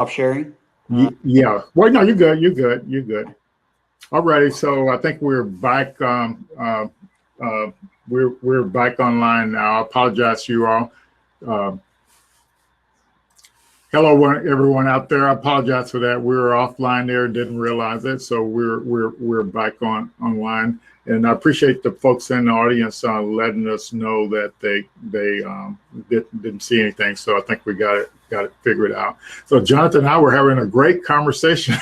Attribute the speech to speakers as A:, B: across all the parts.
A: sharing?
B: Yeah. Well, no, you're good. You're good. You're good. All righty. So I think we're back. We're back online now. I apologize to you all. Hello, everyone out there. I apologize for that. We were offline there, didn't realize it. So we're back online, and I appreciate the folks in the audience letting us know that they didn't see anything. So I think we got it figured out. So Jonathan and I were having a great conversation.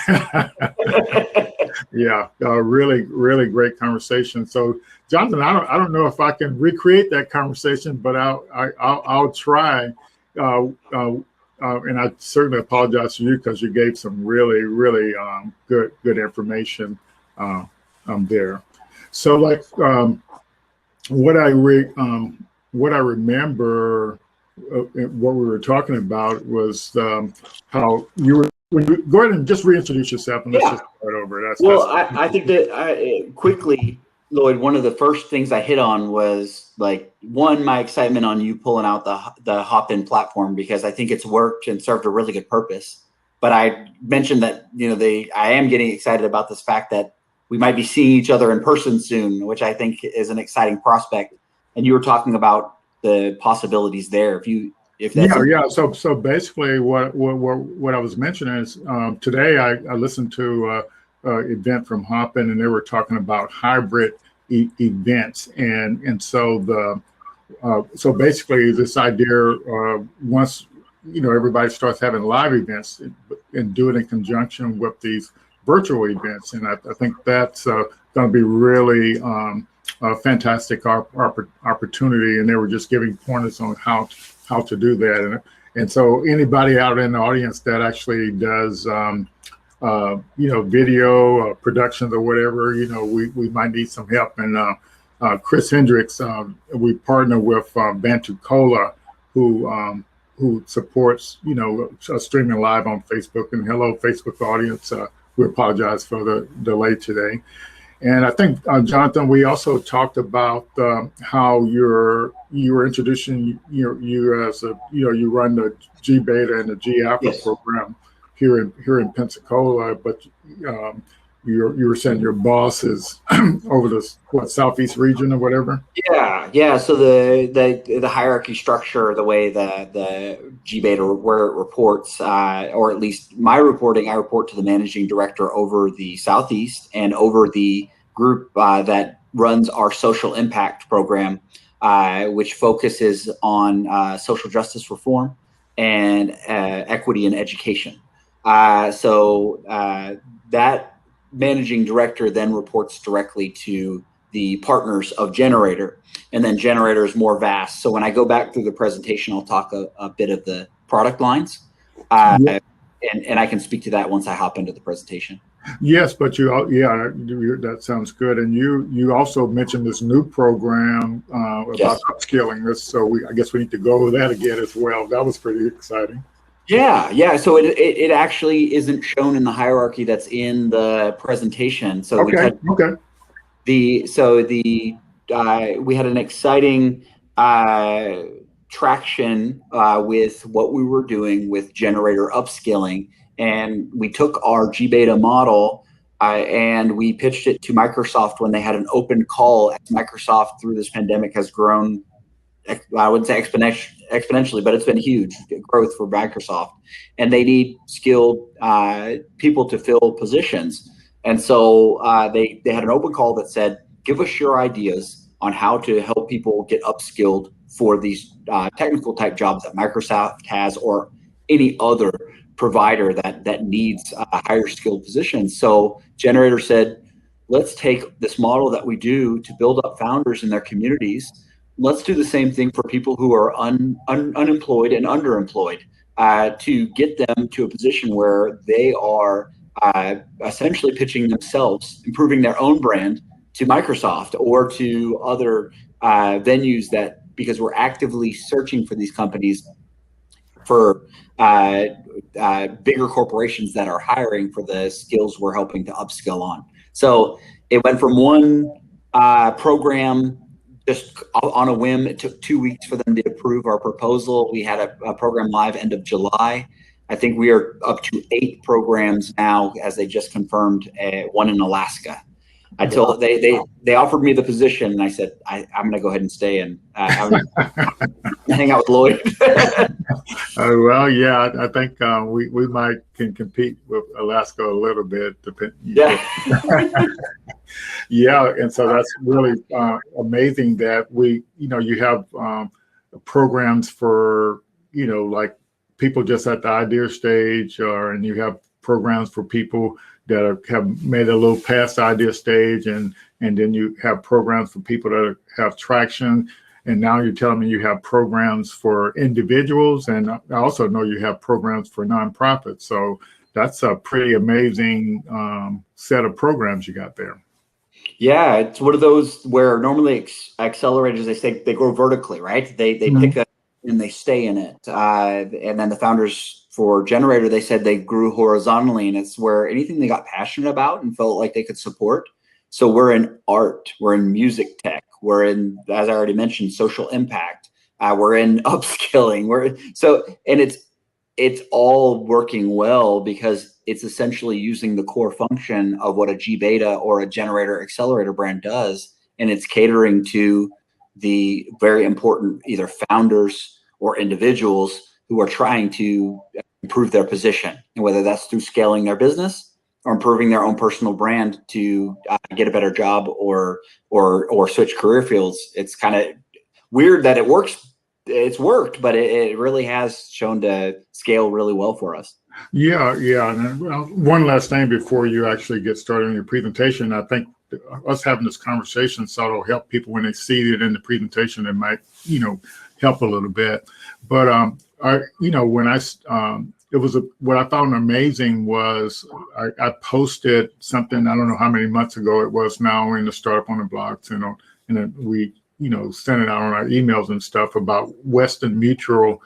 B: Yeah, really great conversation. So Jonathan, I don't know if I can recreate that conversation, but I'll try. And I certainly apologize to you because you gave some really good information there. So like what I remember what we were talking about was how you were. Go ahead and just reintroduce yourself and let's just start over.
A: I think that quickly, Lloyd, one of the first things I hit on was like my excitement on you pulling out the Hop-In platform, because I think it's worked and served a really good purpose. But I mentioned that I am getting excited about this fact that we might be seeing each other in person soon, which I think is an exciting prospect. And you were talking about the possibilities there.
B: So basically, what I was mentioning is today I listened to an event from Hop-In, and they were talking about hybrid events, and so so basically this idea once everybody starts having live events and do it in conjunction with these virtual events, and I think that's going to be really a fantastic opportunity, and they were just giving pointers on how to do that, and so anybody out in the audience that actually does video productions or whatever, we might need some help. And Chris Hendricks, we partner with Bantucola, who supports streaming live on Facebook. And hello, Facebook audience. We apologize for the delay today. And I think, Jonathan, we also talked about how you were introducing you as you run the G Beta and the G Alpha program here in Pensacola, but you were saying your boss is over the Southeast region or whatever.
A: Yeah. So the hierarchy structure, the way the G Beta where it reports, or at least my reporting, I report to the managing director over the Southeast and over the group that runs our social impact program, which focuses on social justice reform and equity in education. So that managing director then reports directly to the partners of Generator, and then Generator is more vast. So when I go back through the presentation, I'll talk a bit of the product lines, and I can speak to that once I hop into the presentation.
B: Yes, but that sounds good. And you also mentioned this new program about upskilling this. So I guess we need to go over that again as well. That was pretty exciting.
A: Yeah. So it actually isn't shown in the hierarchy that's in the presentation. So we had an exciting traction with what we were doing with Generator upskilling, and we took our G Beta model and we pitched it to Microsoft when they had an open call. As Microsoft through this pandemic has grown, I wouldn't say exponentially, but it's been huge growth for Microsoft, and they need skilled people to fill positions. And so they had an open call that said, give us your ideas on how to help people get upskilled for these technical type jobs that Microsoft has or any other provider that needs higher skilled positions. So Generator said, let's take this model that we do to build up founders in their communities. Let's do the same thing for people who are unemployed and underemployed to get them to a position where they are essentially pitching themselves, improving their own brand to Microsoft or to other venues because we're actively searching for these companies for bigger corporations that are hiring for the skills we're helping to upskill on. So it went from one program just on a whim. It took 2 weeks for them to approve our proposal. We had a program live end of July. I think we are up to 8 programs now, as they just confirmed one in Alaska. I told they offered me the position, and I said I'm going to go ahead and stay and hang out with Lloyd.
B: Well, yeah, I think we might can compete with Alaska a little bit.
A: Yeah.
B: Yeah, and so that's really amazing that you have programs for, like people just at the idea stage, and you have programs for people that have made a little past the idea stage, and then you have programs for people that have traction. And now you're telling me you have programs for individuals, and I also know you have programs for nonprofits. So that's a pretty amazing set of programs you got there.
A: Yeah, it's one of those where normally accelerators, they say they grow vertically, right? They pick up and they stay in it. And then the founders for Generator, they said they grew horizontally, and it's where anything they got passionate about and felt like they could support. So we're in art, we're in music tech, we're in, as I already mentioned, social impact, we're in upskilling, and it's all working well because it's essentially using the core function of what a GBeta or a Generator accelerator brand does, and it's catering to the very important either founders or individuals who are trying to improve their position, and whether that's through scaling their business or improving their own personal brand to get a better job or switch career fields. It's kind of weird that it works. It's worked, but it really has shown to scale really well for us.
B: Yeah. And one last thing before you actually get started on your presentation, I think us having this conversation sort of help people when they see it in the presentation. It might, help a little bit. But what I found amazing was I posted something, I don't know how many months ago it was now in the Startup on the Blocks, and then we sent it out on our emails and stuff about Western Mutual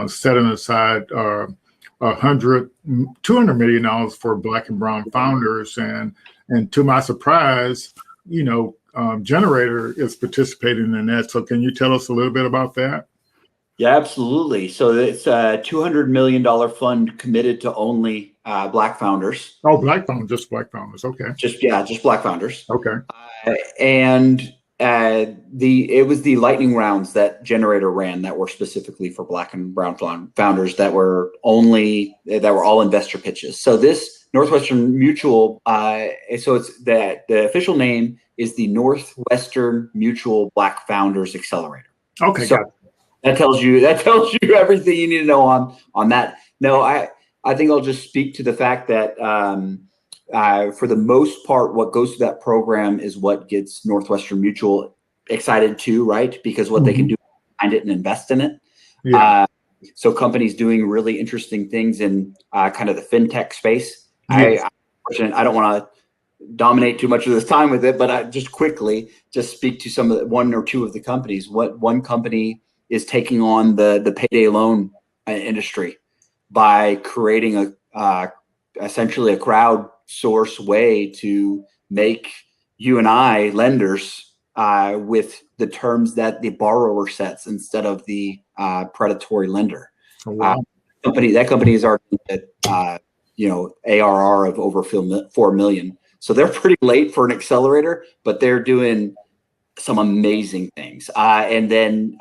B: setting aside $200 million for Black and Brown founders, and to my surprise, Generator is participating in that. So can you tell us a little bit about that?
A: Yeah, absolutely. So it's a $200 million fund committed to only Black founders.
B: Oh, just Black founders. Okay.
A: Just Black founders.
B: Okay.
A: And it was the lightning rounds that Generator ran that were specifically for Black and Brown founders that were all investor pitches. So this Northwestern Mutual, so it's the official name is the Northwestern Mutual Black Founders Accelerator.
B: Okay.
A: So that tells you everything you need to know on that. No, I think I'll just speak to the fact that for the most part, what goes through that program is what gets Northwestern Mutual excited too, right? Because what they can do behind it and invest in it.
B: Yeah.
A: So companies doing really interesting things in kind of the fintech space.
B: Yes.
A: I don't want to dominate too much of this time with it, but I just quickly speak to one or two of the companies. What one company is taking on the payday loan industry by creating essentially a crowdsource way to make you and I lenders with the terms that the borrower sets instead of the predatory lender.
B: Oh, wow.
A: That company is already at ARR of over 4 million. So they're pretty late for an accelerator, but they're doing some amazing things. And then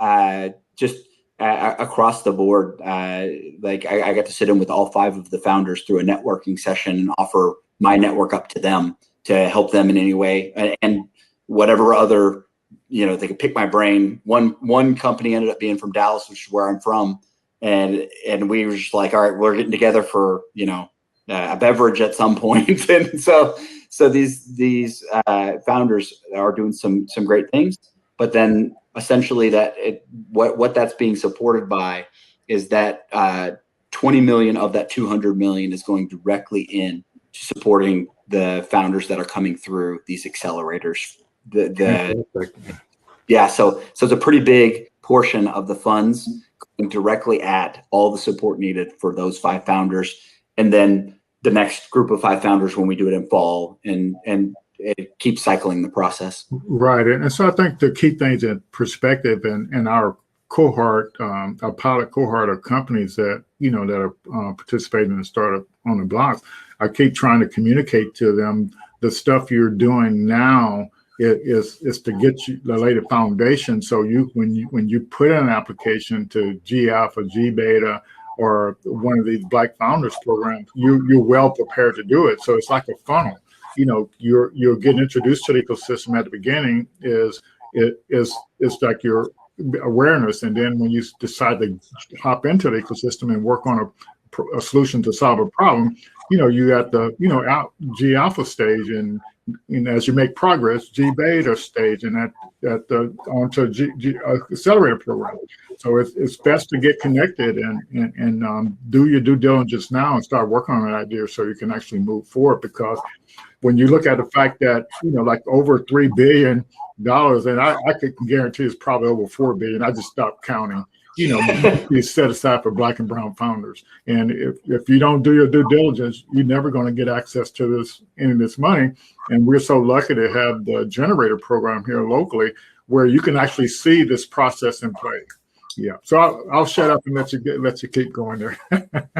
A: just across the board, I got to sit in with all 5 of the founders through a networking session and offer my network up to them to help them in any way. And whatever other, they could pick my brain. One company ended up being from Dallas, which is where I'm from. And we were just like, all right, we're getting together for, a beverage at some point. And so these founders are doing some great things, but then essentially what that's being supported by is that 20 million of that 200 million is going directly in to supporting the founders that are coming through these accelerators. So it's a pretty big portion of the funds going directly at all the support needed for those 5 founders, and then the next group of 5 founders when we do it in fall, and it keeps cycling the process.
B: Right. And so I think to keep things in perspective in our cohort, a pilot cohort of companies that, you know, that are participating in the startup on the blocks. I keep trying to communicate to them the stuff you're doing now is to get you to lay the foundation. So when you put in an application to G Alpha, G Beta, or one of these Black Founders programs, you're well prepared to do it. So it's like a funnel. You know, you're getting introduced to the ecosystem at the beginning is like your awareness, and then when you decide to hop into the ecosystem and work on a solution to solve a problem, you know, you got the, you know, G Alpha stage, and as you make progress, G Beta stage, and at the onto G accelerator program. So it's best to get connected and do your due diligence now and start working on an idea so you can actually move forward. Because when you look at the fact that, you know, like over $3 billion, and I could guarantee it's probably over 4 billion. I just stopped counting. You know, is set aside for Black and brown founders. And if you don't do your due diligence, you're never going to get access to any of this money. And we're so lucky to have the generator program here locally, where you can actually see this process in play. Yeah. So I'll shut up and let you keep going there.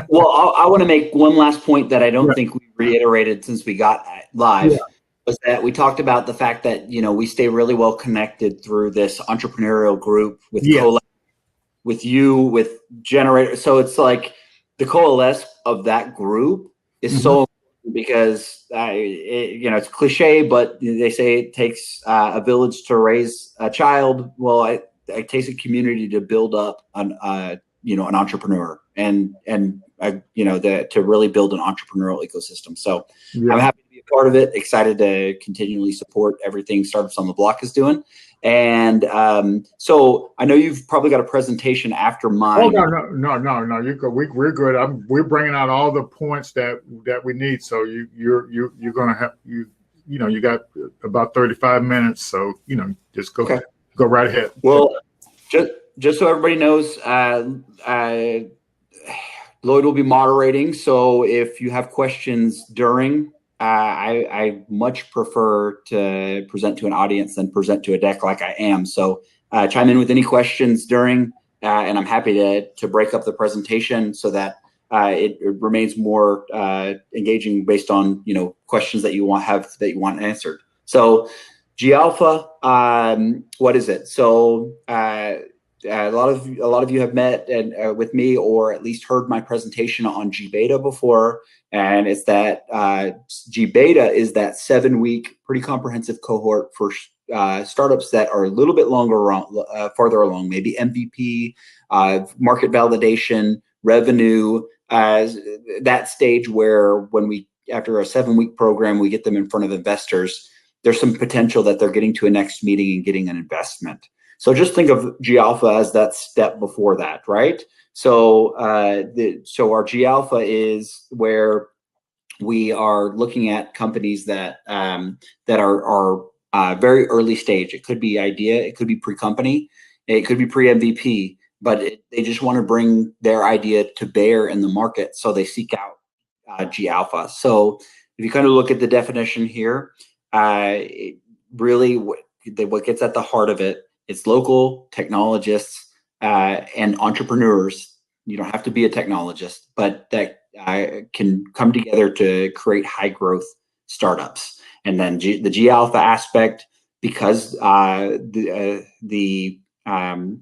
A: Well, I want to make one last point that I don't think we reiterated since we got live. Was that we talked about the fact that, you know, we stay really well connected through this entrepreneurial group with with you, with generator. So it's like the coalesce of that group is so important, because you know, it's cliche, but they say it takes a village to raise a child. Well, it takes a community to build up you know, an entrepreneur, and you know, to really build an entrepreneurial ecosystem. So I'm happy to be a part of it. Excited to continually support everything Startups on the Block is doing. And so I know you've probably got a presentation after mine.
B: Oh no! You go. We're good. We're bringing out all the points that we need. So you're gonna have you know, you got about 35 minutes. So, you know, just go right ahead.
A: Well, just so everybody knows, Lloyd will be moderating. So if you have questions during, I much prefer to present to an audience than present to a deck like I am. So chime in with any questions during, and I'm happy to break up the presentation so that it remains more engaging based on, you know, questions that you want answered. So G Alpha, what is it? So a lot of you have met with me, or at least heard my presentation on G Beta before, and it's that G Beta is that 7-week, pretty comprehensive cohort for startups that are a little bit farther along, maybe MVP, market validation, revenue, that stage where after a 7-week program, we get them in front of investors. There's some potential that they're getting to a next meeting and getting an investment. So just think of G Alpha as that step before that, right? So our G Alpha is where we are looking at companies that are very early stage. It could be idea, it could be pre-company, it could be pre-MVP, but they just want to bring their idea to bear in the market, so they seek out G Alpha. So if you kind of look at the definition here, really what gets at the heart of it, it's local technologists and entrepreneurs. You don't have to be a technologist, but that can come together to create high growth startups. And then the G Alpha aspect, because the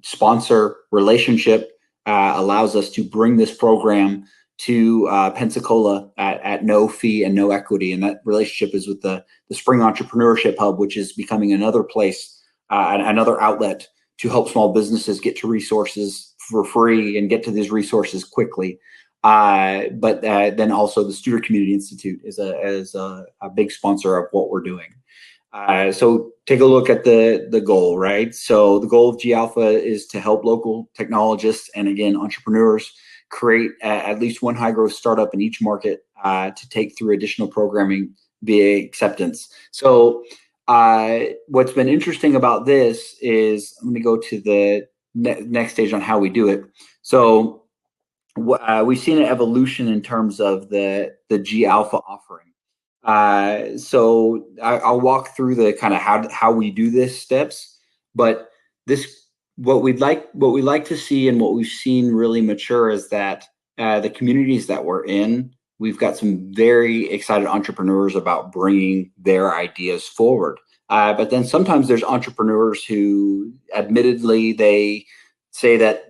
A: sponsor relationship allows us to bring this program to Pensacola at no fee and no equity. And that relationship is with the Spring Entrepreneurship Hub, which is becoming another place, another outlet to help small businesses get to resources for free and get to these resources quickly. But then also the Studer Community Institute is a big sponsor of what we're doing. So take a look at the goal, right? So the goal of G Alpha is to help local technologists and, again, entrepreneurs create at least one high growth startup in each market to take through additional programming via acceptance. So what's been interesting about this is, let me go to the next stage on how we do it. So we've seen an evolution in terms of the G Alpha offering. So I'll walk through the kind of how we do this steps, but this what we'd like to see and what we've seen really mature is that the communities that we're in, we've got some very excited entrepreneurs about bringing their ideas forward. But then sometimes there's entrepreneurs who, admittedly, they say that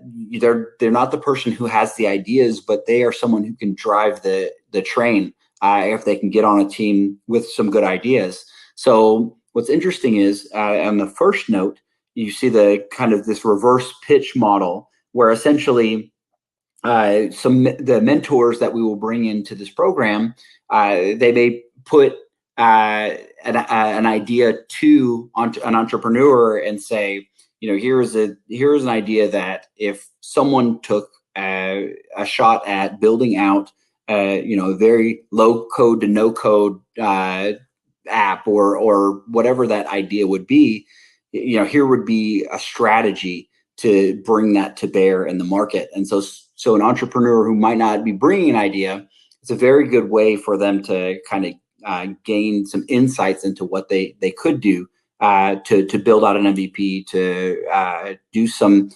A: they're not the person who has the ideas, but they are someone who can drive the train if they can get on a team with some good ideas. So what's interesting is on the first note, you see the kind of this reverse pitch model where essentially the mentors that we will bring into this program, they may put an idea to an entrepreneur and say, here's an idea that if someone took a shot at building out, a very low code to no code app or whatever that idea would be, here would be a strategy to bring that to bear in the market. And so an entrepreneur who might not be bringing an idea, it's a very good way for them to kind of gain some insights into what they could do to build out an MVP, to do some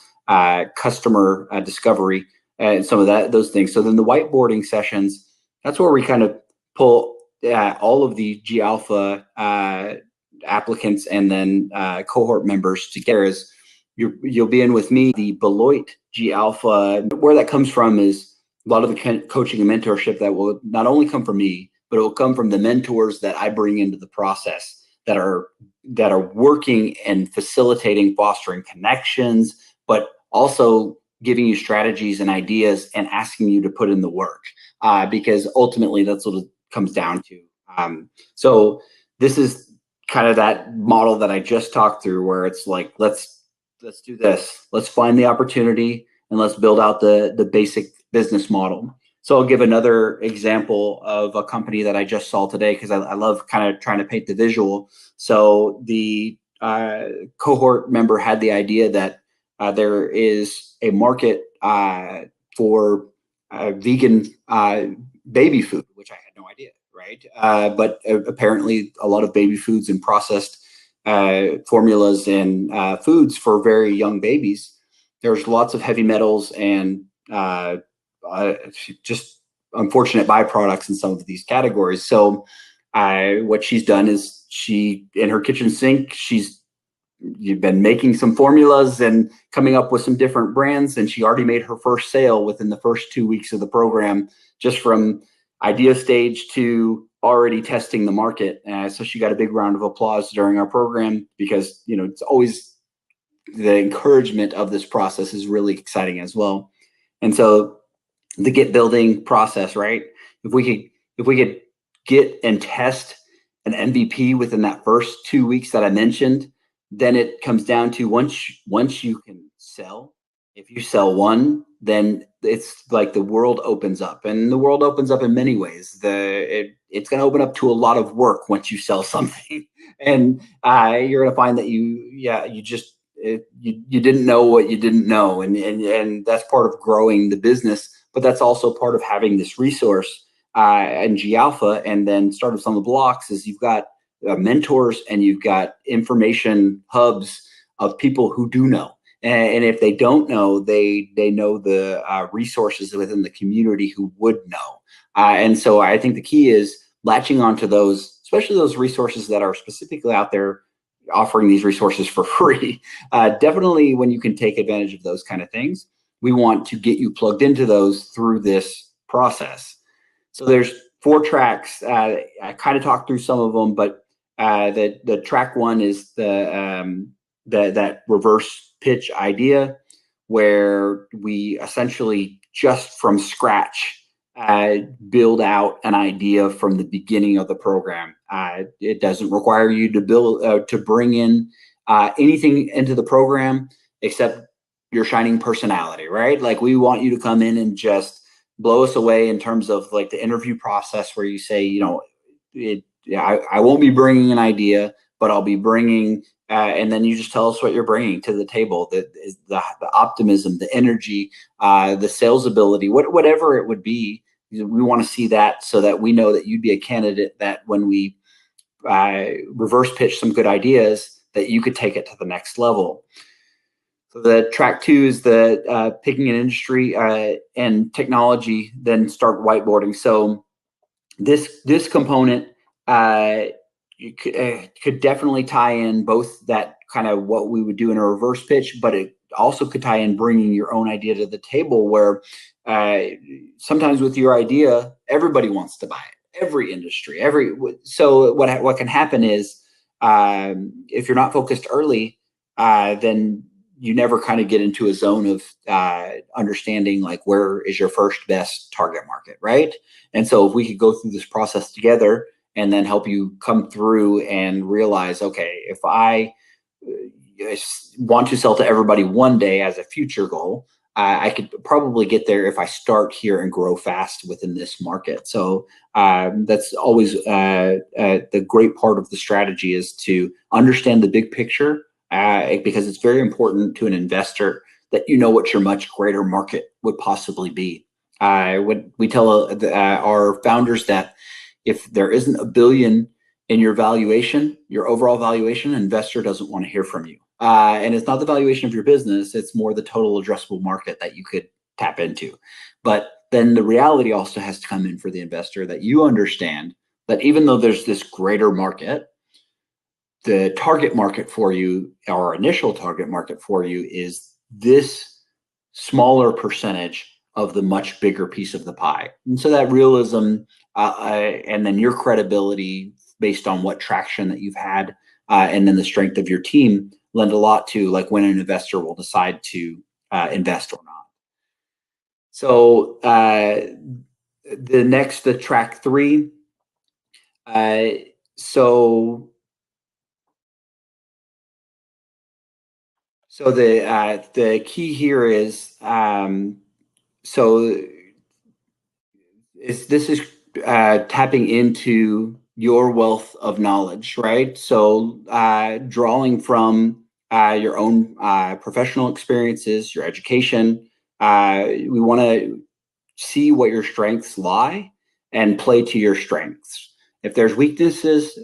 A: customer discovery and some of those things. So then the whiteboarding sessions, that's where we kind of pull all of the G Alpha applicants and then cohort members together. Is you'll be in with me, the Beloit G Alpha. Where that comes from is a lot of the coaching and mentorship that will not only come from me, but it will come from the mentors that I bring into the process that are working and facilitating, fostering connections, but also giving you strategies and ideas and asking you to put in the work, because ultimately that's what it comes down to. So this is kind of that model that I just talked through, where it's like, let's do this. Let's find the opportunity and let's build out the basic business model. So I'll give another example of a company that I just saw today, because I love kind of trying to paint the visual. So the cohort member had the idea that there is a market for vegan baby food, which I had no idea, right? But apparently a lot of baby foods and processed formulas and foods for very young babies, there's lots of heavy metals and just unfortunate byproducts in some of these categories. So what she's done is in her kitchen sink, you've been making some formulas and coming up with some different brands, and she already made her first sale within the first 2 weeks of the program, just from idea stage to already testing the market. So she got a big round of applause during our program, because it's always the encouragement of this process is really exciting as well. And so the get building process, right? If we could get and test an MVP within that first 2 weeks that I mentioned, then it comes down to once you can sell. If you sell one, then it's like the world opens up, and the world opens up in many ways. It's going to open up to a lot of work once you sell something, and you're going to find that you didn't know what you didn't know, and that's part of growing the business. But that's also part of having this resource and G Alpha, and then Startups on the Blocks is you've got mentors and you've got information hubs of people who do know. And if they don't know, they know the resources within the community who would know. And so I think the key is latching onto those, especially those resources that are specifically out there offering these resources for free. Definitely when you can take advantage of those kind of things, we want to get you plugged into those through this process. So there's 4 tracks. I kind of talked through some of them, but the track 1 is that reverse pitch idea, where we essentially just from scratch build out an idea from the beginning of the program. It doesn't require you to bring in anything into the program except your shining personality, right? Like, we want you to come in and just blow us away in terms of like the interview process, where you say, I won't be bringing an idea, but I'll be bringing, and then you just tell us what you're bringing to the table. The optimism, the energy, the sales ability, whatever it would be. We want to see that, so that we know that you'd be a candidate that when we reverse pitch some good ideas, that you could take it to the next level. So the track 2 is the picking an industry and technology, then start whiteboarding. So this component you could definitely tie in both that kind of what we would do in a reverse pitch, but it also could tie in bringing your own idea to the table, where sometimes with your idea, everybody wants to buy it. Every industry, so what can happen is if you're not focused early, then you never kind of get into a zone of understanding like where is your first best target market, right? And so if we could go through this process together and then help you come through and realize, okay, if I want to sell to everybody one day as a future goal, I could probably get there if I start here and grow fast within this market. So that's always the great part of the strategy, is to understand the big picture, because it's very important to an investor that you know what your much greater market would possibly be. When we tell our founders that if there isn't a billion in your valuation, your overall valuation, an investor doesn't want to hear from you. And it's not the valuation of your business, it's more the total addressable market that you could tap into. But then the reality also has to come in for the investor, that you understand that even though there's this greater market, the target market for you, our initial target market for you, is this smaller percentage of the much bigger piece of the pie. And so that realism and then your credibility based on what traction that you've had and then the strength of your team lend a lot to like when an investor will decide to invest or not. So the track 3. So the key here is this is tapping into your wealth of knowledge, right? So drawing from your own professional experiences, your education, we want to see what your strengths lie and play to your strengths. If there's weaknesses,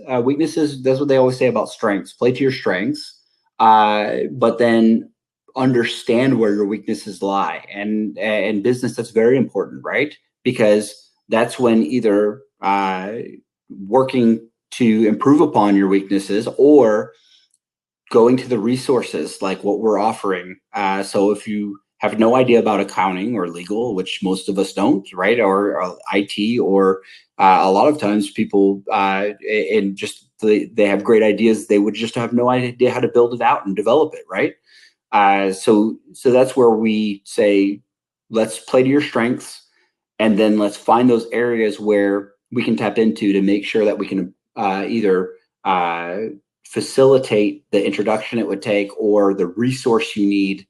A: that's what they always say about strengths. Play to your strengths, but then understand where your weaknesses lie. And in business, that's very important, right? Because that's when either working to improve upon your weaknesses or going to the resources like what we're offering. So if you have no idea about accounting or legal, which most of us don't, right? Or IT, or a lot of times people and just they have great ideas, they would just have no idea how to build it out and develop it, right? So that's where we say, let's play to your strengths, and then let's find those areas where we can tap into to make sure that we can either facilitate the introduction it would take or the resource you need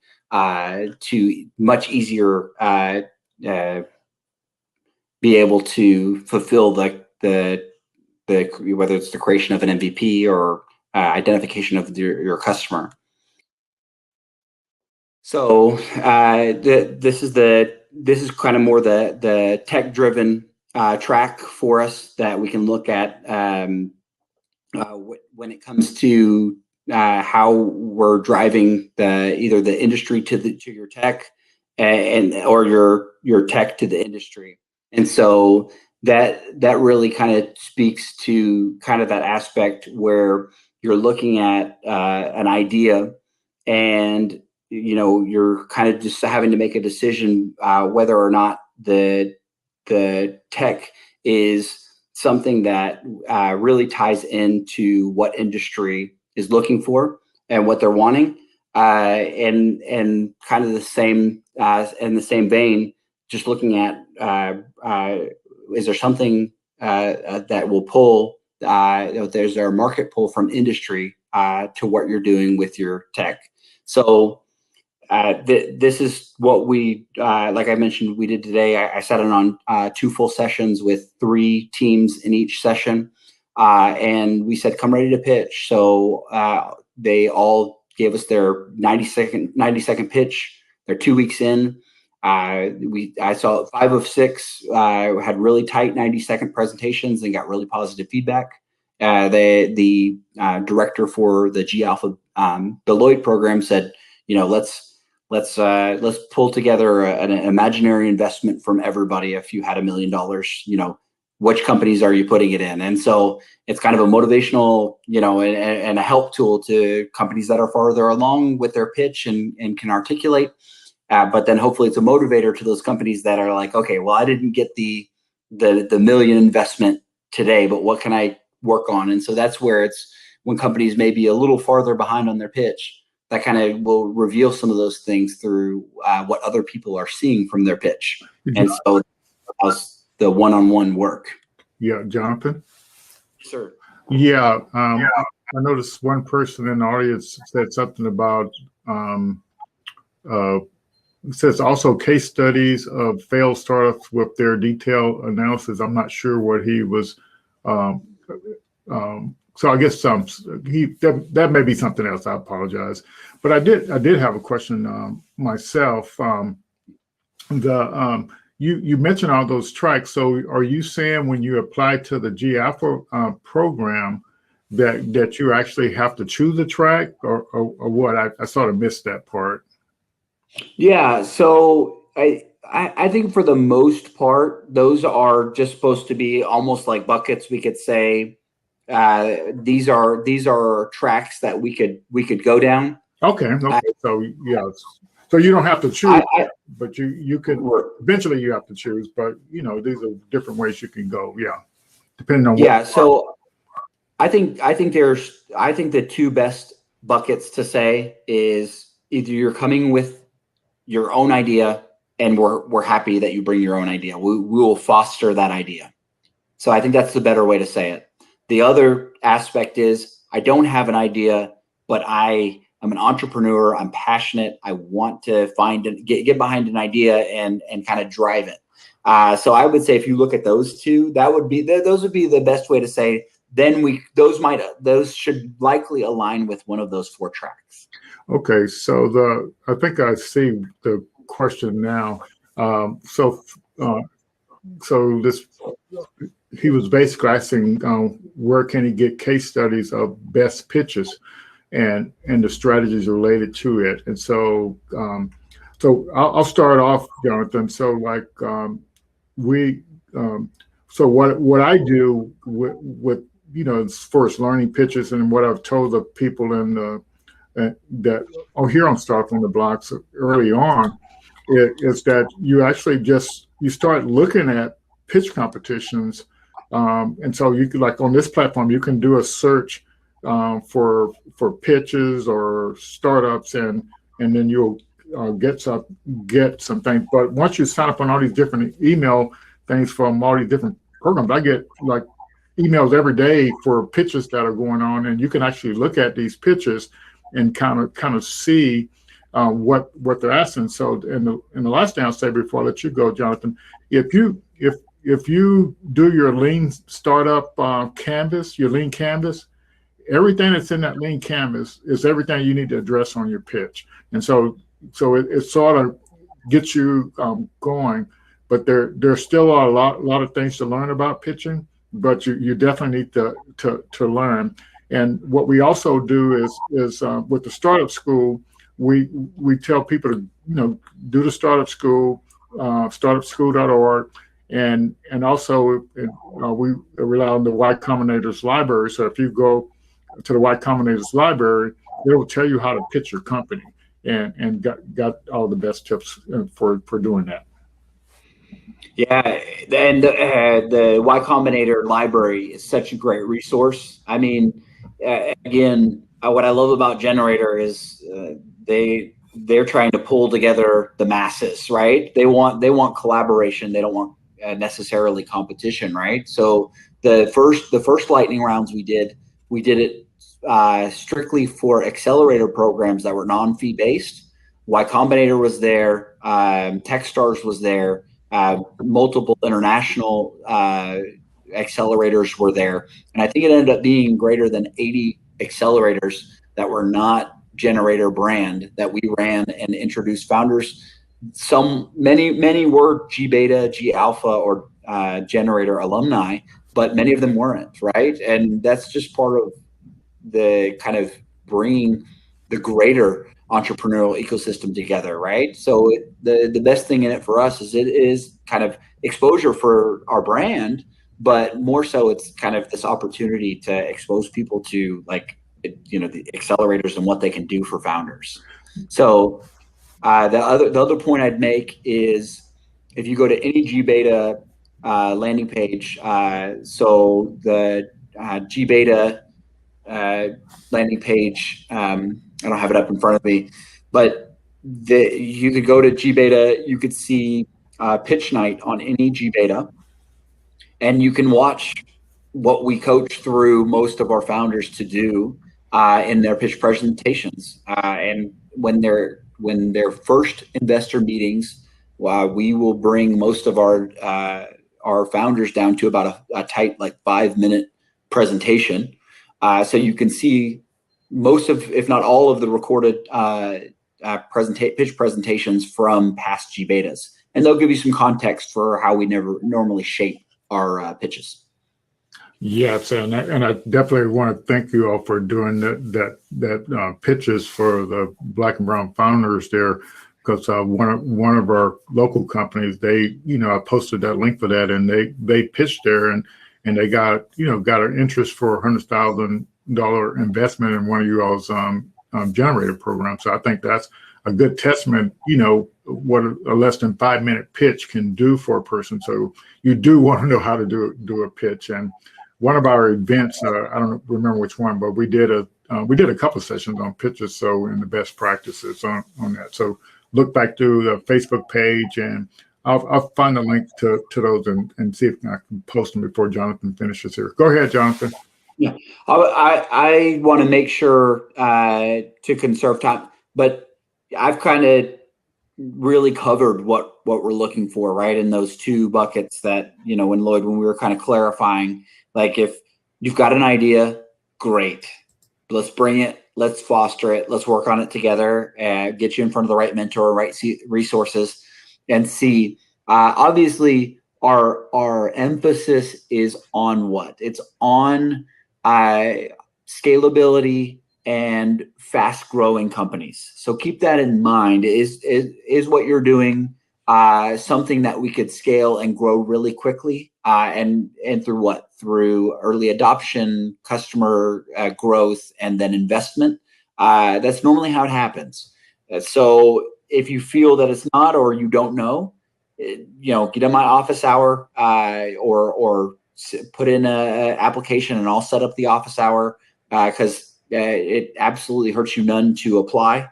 A: to much easier be able to fulfill the whether it's the creation of an MVP or identification of your customer. So this is kind of more the tech driven track for us that we can look at when it comes to how we're driving either the industry to your tech or your tech to the industry. And so that really kind of speaks to kind of that aspect where you're looking at an idea, and you're kind of just having to make a decision whether or not the tech is something that really ties into what industry is looking for and what they're wanting, and kind of the same in the same vein, just looking at is there something that will pull there's a market pull from industry to what you're doing with your tech. So this is what we, like I mentioned, we did today. I sat in on 2 full sessions with 3 teams in each session, and we said, come ready to pitch. So they all gave us their 90 second pitch. They're 2 weeks in. I saw 5 of 6 had really tight 90-second presentations and got really positive feedback. The director for the G Alpha Deloitte program said, let's let's pull together an imaginary investment from everybody. If you had $1 million, which companies are you putting it in? And so it's kind of a motivational, and a help tool to companies that are farther along with their pitch and can articulate. But then hopefully it's a motivator to those companies that are like, okay, well, I didn't get the million investment today, but what can I work on? And so that's where it's when companies may be a little farther behind on their pitch, that kind of will reveal some of those things through what other people are seeing from their pitch. And so allows the one-on-one work.
B: Yeah, Jonathan?
A: Sure.
B: Yeah, I noticed one person in the audience said something about it says also case studies of failed startups with their detailed analysis. I'm not sure what he was. So I guess that may be something else. I apologize, but I did have a question myself. You mentioned all those tracks. So are you saying when you apply to the G Alpha program that you actually have to choose a track, or what? I sort of missed that part.
A: Yeah, so I think for the most part, those are just supposed to be almost like buckets. We could say these are tracks that we could go down.
B: Okay. So yeah, so you don't have to choose, but you could eventually you have to choose. But these are different ways you can go. Yeah, depending on.
A: Yeah. So I think the two best buckets to say is either you're coming with your own idea, and we're happy that you bring your own idea. We will foster that idea. So I think that's the better way to say it. The other aspect is I don't have an idea, but I'm an entrepreneur. I'm passionate. I want to get behind an idea and kind of drive it. So I would say if you look at those two, those would be the best way to say. Then those should likely align with one of those 4 tracks.
B: Okay, so I think I see the question now. So this, he was basically asking where can he get case studies of best pitches and the strategies related to it. And so I'll start off, Jonathan. So like so what I do with as far as learning pitches and what I've told the people in the that here on Start from the Blocks early on is that you actually you start looking at pitch competitions, and so you could, like on this platform, you can do a search for pitches or startups, and then you'll get some things. But once you sign up on all these different email things from all these different programs, I get like emails every day for pitches that are going on, and you can actually look at these pitches and kind of see what they're asking. So in the last thing I'll say before I let you go, Jonathan, if you do your lean startup canvas, your lean canvas, everything that's in that lean canvas is everything you need to address on your pitch. And so it sort of gets you going, but there's still a lot of things to learn about pitching, but you definitely need to learn. And what we also do is with the startup school, we tell people to do the startup school, startupschool.org, and also we rely on the Y Combinator's library. So if you go to the Y Combinator's library, they will tell you how to pitch your company, and got all the best tips for doing that.
A: Yeah, and the Y Combinator library is such a great resource. I mean, again, what I love about Generator is they're trying to pull together the masses, right? They want collaboration. They don't want necessarily competition, right? So the first lightning rounds we did it strictly for accelerator programs that were non-fee based. Y Combinator was there, Techstars was there, multiple international accelerators were there, and I think it ended up being greater than 80 accelerators that were not Generator brand that we ran and introduced founders. Many were G Beta, G Alpha, or Generator alumni, but many of them weren't, right? And that's just part of the kind of bringing the greater entrepreneurial ecosystem together, right? So the best thing in it for us is it is kind of exposure for our brand, but more so it's kind of this opportunity to expose people to like, you know, the accelerators and what they can do for founders. So the other point I'd make is if you go to any GBeta landing page, so the GBeta landing page, I don't have it up in front of me, but you could go to GBeta, you could see pitch night on any GBeta, and you can watch what we coach through most of our founders to do in their pitch presentations. And when their first investor meetings, we will bring most of our founders down to about a tight like 5-minute presentation. So you can see most of, if not all of the recorded pitch presentations from past GBetas. And they'll give you some context for how we normally shape our pitches.
B: Yes, and I definitely want to thank you all for doing that pitches for the Black and Brown founders there, because one of our local companies, they, you know, I posted that link for that, and they pitched there, and they got an interest for $100,000 investment in one of you all's generator programs. So I think that's a good testament, you know, what a less than 5-minute pitch can do for a person. So you do want to know how to do a pitch. And one of our events, I don't remember which one, but we did a couple of sessions on pitches, so in the best practices on that. So look back through the Facebook page, and I'll find a link to those and see if I can post them before Jonathan finishes here. Go ahead, Jonathan.
A: Yeah, I want to make sure to conserve time, but I've kind of really covered what we're looking for, right, in those two buckets that, you know, when we were kind of clarifying, like if you've got an idea, great, let's bring it, let's foster it, let's work on it together, and get you in front of the right mentor, right resources, and see. Obviously, our emphasis is on what? It's on scalability and fast growing companies. So keep that in mind. Is what you're doing something that we could scale and grow really quickly? And through what? Through early adoption, customer growth, and then investment. That's normally how it happens. So if you feel that it's not, or you don't know, you know, get in my office hour, or put in an application, and I'll set up the office hour, because it absolutely hurts you none to apply.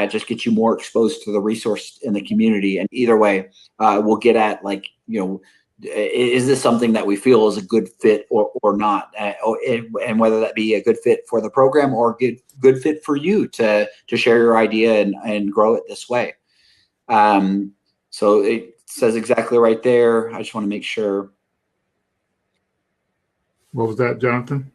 A: Just get you more exposed to the resource in the community. And either way, we'll get at, like, you know, is this something that we feel is a good fit or not? And whether that be a good fit for the program or good fit for you to share your idea and grow it this way. So it says exactly right there. I just want to make sure.
B: What was that, Jonathan?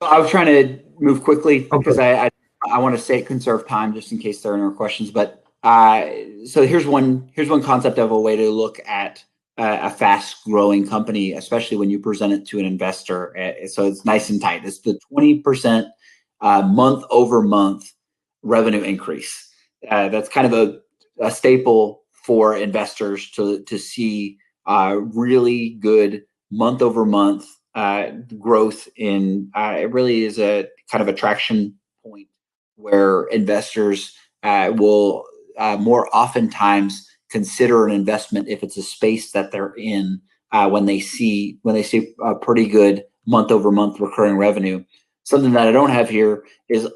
A: I was trying to move quickly because
B: Okay.
A: I want to conserve time just in case there are no questions. But so here's one concept of a way to look at a fast growing company, especially when you present it to an investor. So it's nice and tight. It's the 20% month over month revenue increase. That's kind of a staple for investors to see really good month over month growth in. It really is a kind of attraction point where investors will more oftentimes consider an investment if it's a space that they're in, when they see a pretty good month over month recurring revenue. Something that I don't have here is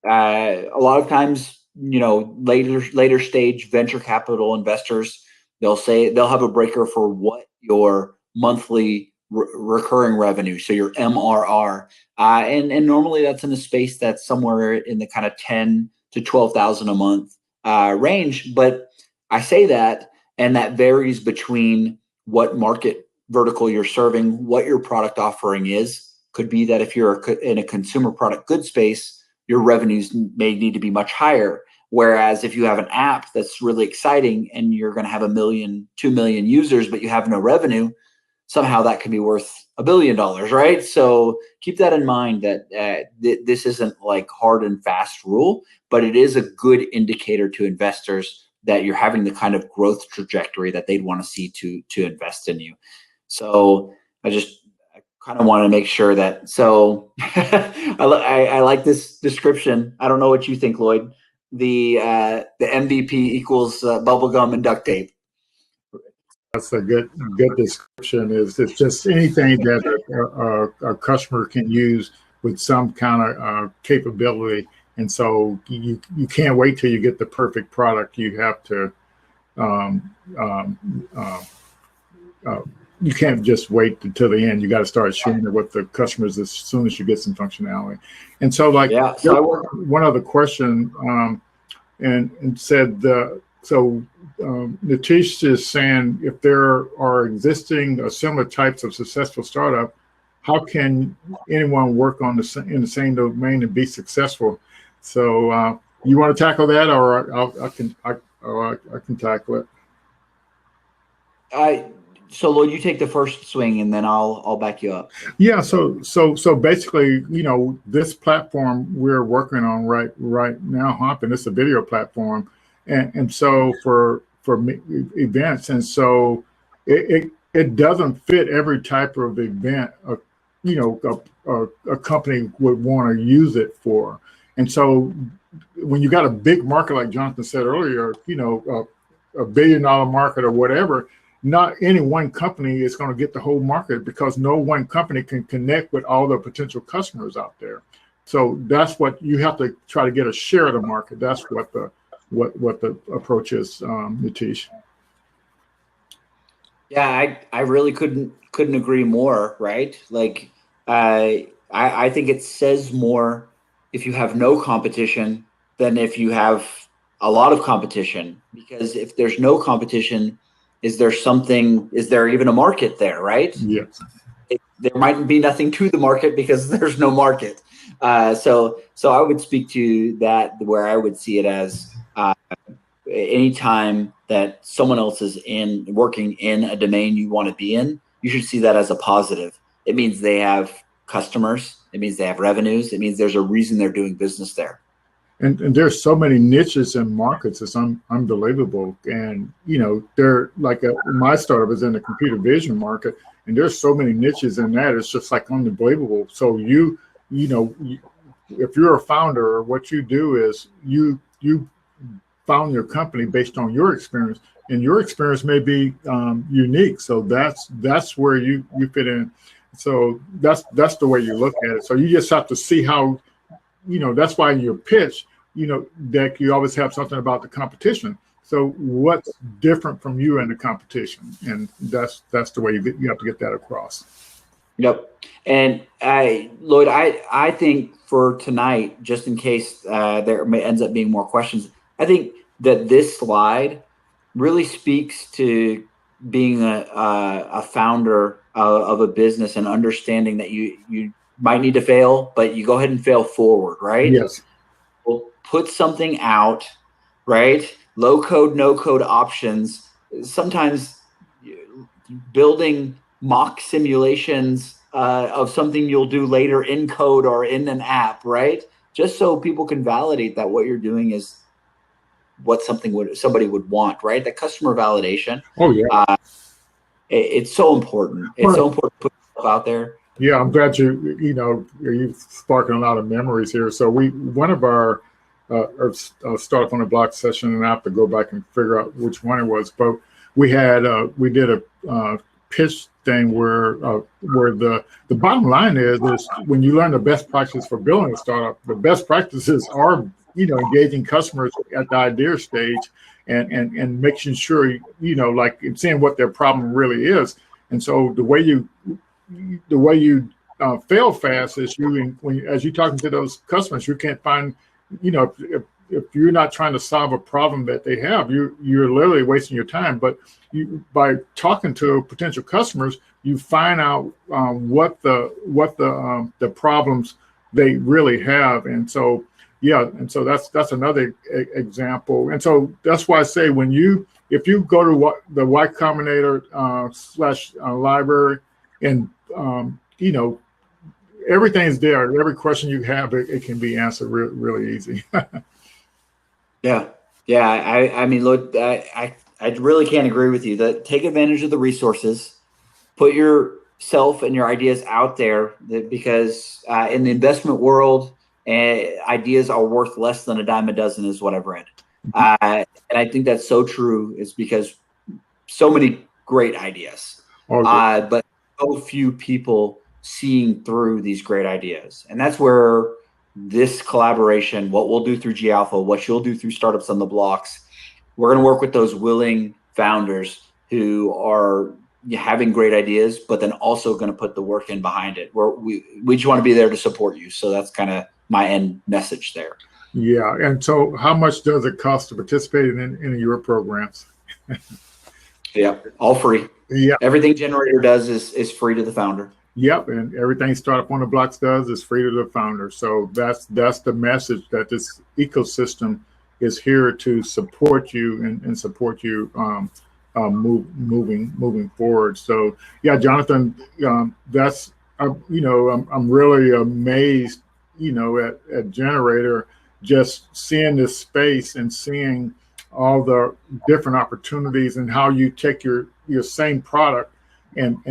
A: a lot of times, you know, later stage venture capital investors, they'll have a breaker for what your monthly recurring revenue, so your MRR, and normally that's in a space that's somewhere in the kind of 10 to 12,000 a month range. But I say that, and that varies between what market vertical you're serving, what your product offering is. Could be that if you're in a consumer product good space, your revenues may need to be much higher. Whereas if you have an app that's really exciting and you're going to have 1 million, 2 million users, but you have no revenue, somehow that can be worth $1 billion, right? So keep that in mind that this isn't like hard and fast rule, but it is a good indicator to investors that you're having the kind of growth trajectory that they'd want to see to invest in you. So I kind of want to make sure that. So I like this description. I don't know what you think, Lloyd. The MVP equals bubblegum and duct tape.
B: That's a good description. It's just anything that a customer can use with some kind of capability, and so you can't wait till you get the perfect product. You have to you can't just wait until the end. You got to start sharing it with the customers as soon as you get some functionality. And so, like,
A: yeah. So
B: one other question, and said so. Nitish is saying, if there are existing or similar types of successful startup, how can anyone work on in the same domain and be successful? So you want to tackle that, or I can tackle
A: it. So Lloyd, you take the first swing, and then I'll back you up.
B: Yeah. So basically, this platform we're working on right now, Hop, and it's a video platform, and so for events, and so it doesn't fit every type of event a company would want to use it for. And so when you got a big market, like Jonathan said earlier, $1 billion market or whatever, not any one company is going to get the whole market, because no one company can connect with all the potential customers out there. So that's what you have to try to get a share of the market. That's what the approach is, Nitish.
A: Yeah, I really couldn't agree more, right? Like I think it says more if you have no competition than if you have a lot of competition, because if there's no competition, is there even a market there, right?
B: Yes.
A: There might be nothing to the market because there's no market. So I would speak to that, where I would see it as anytime that someone else is working in a domain you want to be in, you should see that as a positive. It means they have customers. It means they have revenues. It means there's a reason they're doing business there.
B: And there's so many niches and markets. It's unbelievable. And, they're like my startup is in the computer vision market, and there's so many niches in that. It's just like unbelievable. So if you're a founder, what you do is you found your company based on your experience, and your experience may be unique. So that's where you fit in. So that's the way you look at it. So you just have to see how, that's why in your pitch, that you always have something about the competition. So what's different from you and the competition? And that's the way you have to get that across.
A: Yep. And Lloyd, I think for tonight, just in case there ends up being more questions, I think that this slide really speaks to being a founder of a business and understanding that you might need to fail, but you go ahead and fail forward, right?
B: Yes.
A: We'll put something out, right? Low code, no code options. Sometimes building mock simulations of something you'll do later in code or in an app, right? Just so people can validate that what you're doing is what somebody would want, right? The customer validation.
B: Oh yeah.
A: It's so important. It's so important to put stuff out there.
B: Yeah, I'm glad you're sparking a lot of memories here. So one of our startup on the block session, and I have to go back and figure out which one it was, but we did a pitch thing where the bottom line is when you learn the best practices for building a startup, the best practices are engaging customers at the idea stage and making sure like seeing what their problem really is. And so the way you fail fast is as you're talking to those customers, you can't find, if you're not trying to solve a problem that they have, you're literally wasting your time. But by talking to potential customers, you find out what the problems they really have. And so that's another example. And so that's why I say if you go to the Y Combinator / library and you know, everything's there. Every question you have, it can be answered really easy.
A: Yeah. Yeah. I mean, look, I really can't agree with you that take advantage of the resources, put yourself and your ideas out there because in the investment world, ideas are worth less than a dime a dozen is what I've read. And I think that's so true is because so many great ideas,
B: Okay.
A: but so few people seeing through these great ideas. And that's where this collaboration, what we'll do through G Alpha, what you'll do through Startups on the Blocks, we're going to work with those willing founders who are having great ideas, but then also going to put the work in behind it. We just want to be there to support you. So that's kind of my end message there.
B: Yeah. And so how much does it cost to participate in any of your programs?
A: Yeah, all free.
B: Yeah.
A: Everything Generator does is free to the founder.
B: Yep, and everything Startup on the Blocks does is free to the founder. So that's the message that this ecosystem is here to support you and support you moving forward. So yeah, Jonathan, that's you know, I'm really amazed, you know, at Generator, just seeing this space and seeing all the different opportunities and how you take your same product and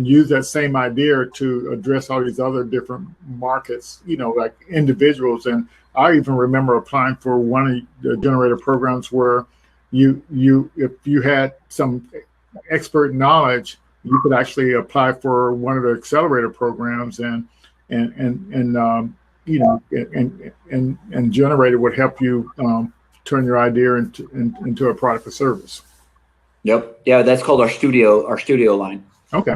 B: use that same idea to address all these other different markets, you know, like individuals. And I even remember applying for one of the Generator programs where if you had some expert knowledge, you could actually apply for one of the accelerator programs and you know, and Generator would help you turn your idea into a product or service.
A: Yep. Yeah, that's called our studio line.
B: Okay.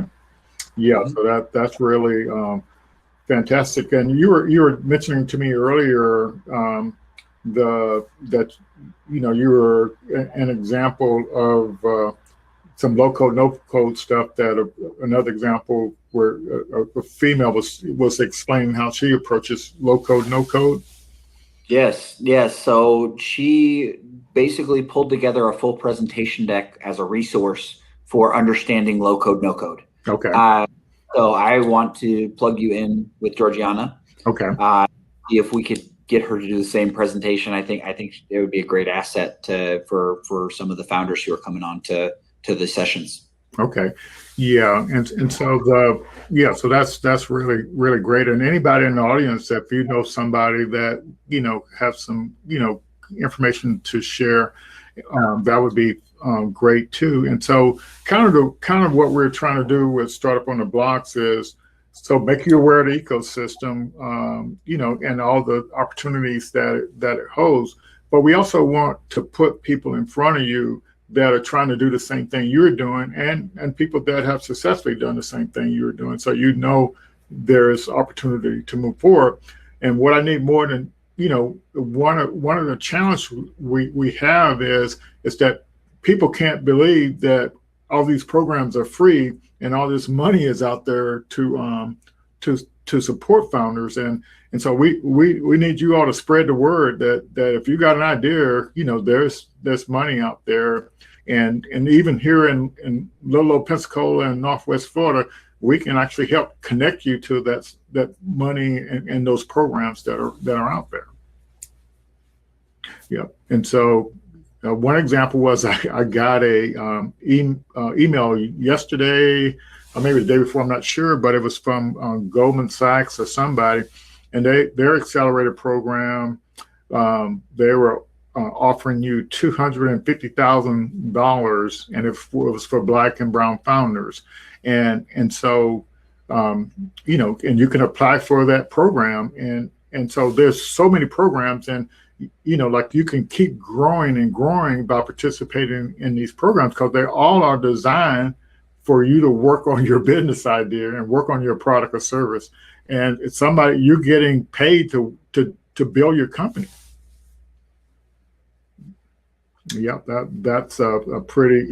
B: Yeah, so that's really fantastic. And you were mentioning to me earlier that you know you were an example of some low code no code stuff. That another example where a female was explaining how she approaches low code no code.
A: Yes. So she basically pulled together a full presentation deck as a resource for understanding low code, no code.
B: Okay.
A: So I want to plug you in with Georgiana.
B: Okay.
A: If we could get her to do the same presentation, I think it would be a great asset for some of the founders who are coming on to the sessions.
B: Okay. Yeah. And so so that's really great. And anybody in the audience, if you know somebody that, you know, have some, you know, information to share, that would be great too. And so kind of what we're trying to do with Startup on the Blocks is so make you aware of the ecosystem, you know, and all the opportunities that it holds. But we also want to put people in front of you that are trying to do the same thing you're doing and people that have successfully done the same thing you're doing. So, you know, there's opportunity to move forward. And what I need more than, you know, one of the challenges we have is that people can't believe that all these programs are free and all this money is out there to support founders. And so we need you all to spread the word that if you got an idea, you know, there's money out there. And even here in little old Pensacola and Northwest Florida, we can actually help connect you to that money and those programs that are out there. Yeah. And so one example was I got a email yesterday, or maybe the day before, I'm not sure, but it was from Goldman Sachs or somebody, and their accelerator program, they were offering you $250,000, and it was for Black and Brown founders, and so you know, and you can apply for that program, and so there's so many programs, and you know, like you can keep growing and growing by participating in these programs because they all are designed for you to work on your business idea and work on your product or service, and it's somebody you're getting paid to build your company. Yeah, that's a pretty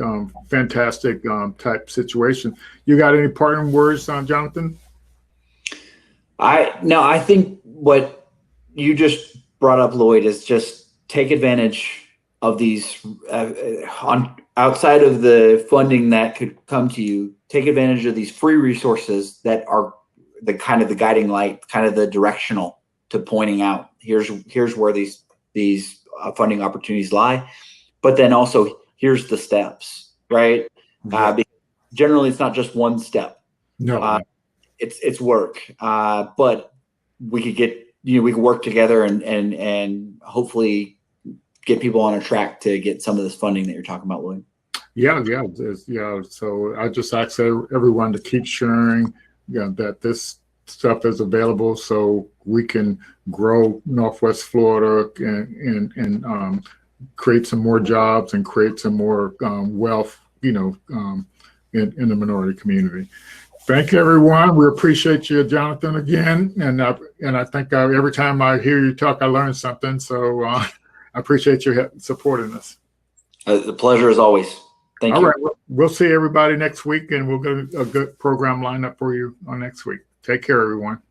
B: fantastic type situation. You got any parting words, Jonathan?
A: I think what you just brought up, Lloyd, is just take advantage of these on outside of the funding that could come to you. take advantage of these free resources that are the kind of the guiding light, kind of the directional to pointing out here's where these funding opportunities lie, but then also here's the steps, right? Because generally it's not just one step.
B: No,
A: it's work, but we could get we could work together and hopefully get people on a track to get some of this funding that you're talking about, William.
B: Yeah. So I just ask everyone to keep sharing, that this stuff is available so we can grow Northwest Florida and create some more jobs and create some more wealth, in the minority community. Thank you, everyone. We appreciate you, Jonathan, again. And I think every time I hear you talk, I learn something. So I appreciate you supporting us.
A: The pleasure is always. Thank you.
B: All right. We'll see everybody next week, and we'll get a good program lined up for you on next week. Take care, everyone.